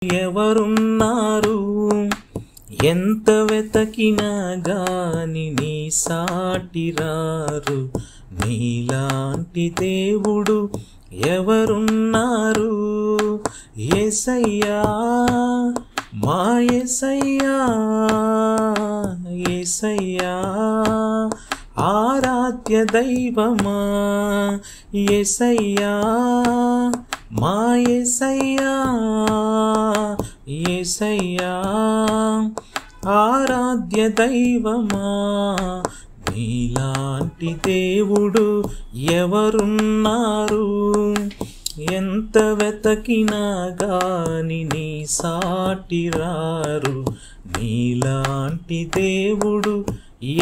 ఎవరున్నారు ఎంత వెతకినా గాని నీ సాటి రారు నీలాంటి దేవుడు ఎవరున్నారు యేసయ్యా మా యేసయ్యా యేసయ్యా ఆరాధ్య దైవమా యేసయ్యా మా యేసయ్యా యేసయ్యా ఆరాధ్య దైవమా నీలాంటి దేవుడు ఎవరున్నారు ఎంత వెతకినా గాని నీ సాటి రారు నీలాంటి దేవుడు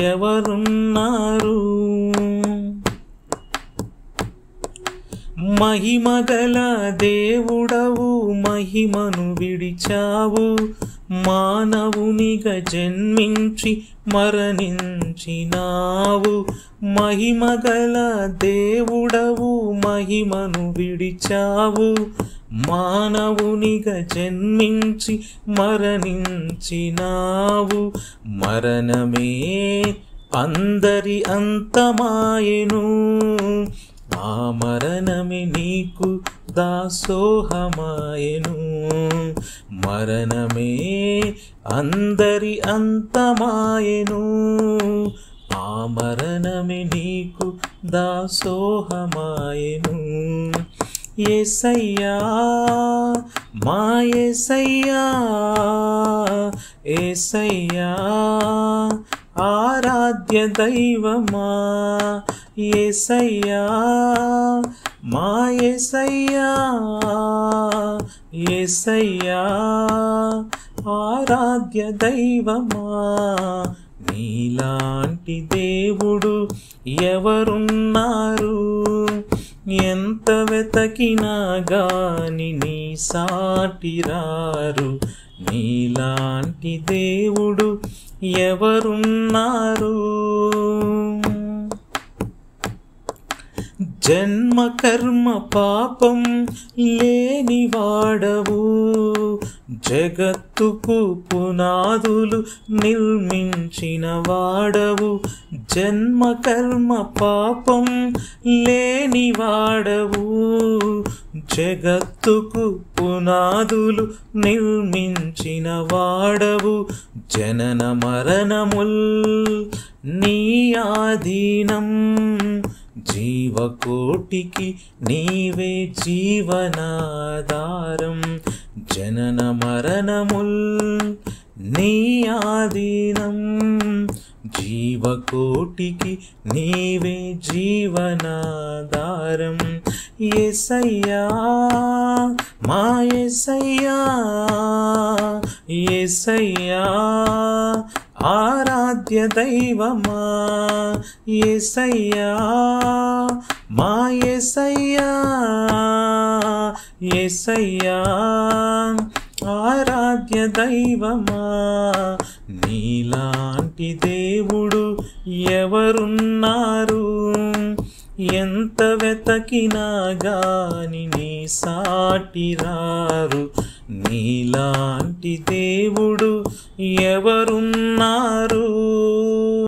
ఎవరున్నారు మహిమగల దేవుడవు మహిమను విడిచావు మానవునిగా జన్మించి మరణించినావు మహిమగల దేవుడవు మహిమను విడిచావు మానవునిగా జన్మించి మరణించినావు మరణమే అందరి అంతమాయెను ఆ మరణమే నీకు దాసోహమాయెను మరణమే అందరి అంతమాయెను ఆ మరణమే నీకు దాసోహమాయెను యేసయ్యా మా యేసయ్యా యేసయ్యా ఆరాధ్య దైవమా యేసయ్యా మా యేసయ్యా యేసయ్యా ఆరాధ్య దైవమా నీలాంటి దేవుడు ఎవరున్నారు ఎంత వెతకినా గాని నీ సాటి రారు నీలాంటి దేవుడు ఎవరున్నారు జన్మ కర్మ పాపం లేని వాడవు జగత్తుకు పునాదులు నిర్మించిన వాడవు జన్మ కర్మ పాపం లేని వాడవు జగత్తుకు పునాదులు నిర్మించిన వాడవు జనన మరణముల్ నీ ఆధీనం జీవకోటికి నీవే జీవనాధారం జనన మరణముల్ నీ ఆధీనం జీవకోటికి నీవే జీవనాధారం యేసయ్యా మా యేసయ్యా యేసయ్యా ఆరాధ్య దైవమా యేసయ్యా మా యేసయ్యా యేసయ్యా ఆరాధ్య దైవమా నీలాంటి దేవుడు ఎవరున్నారు ఎంత వెతకినా గాని నీ సాటి రారు నీలాంటి దేవుడు ఎవరున్నారు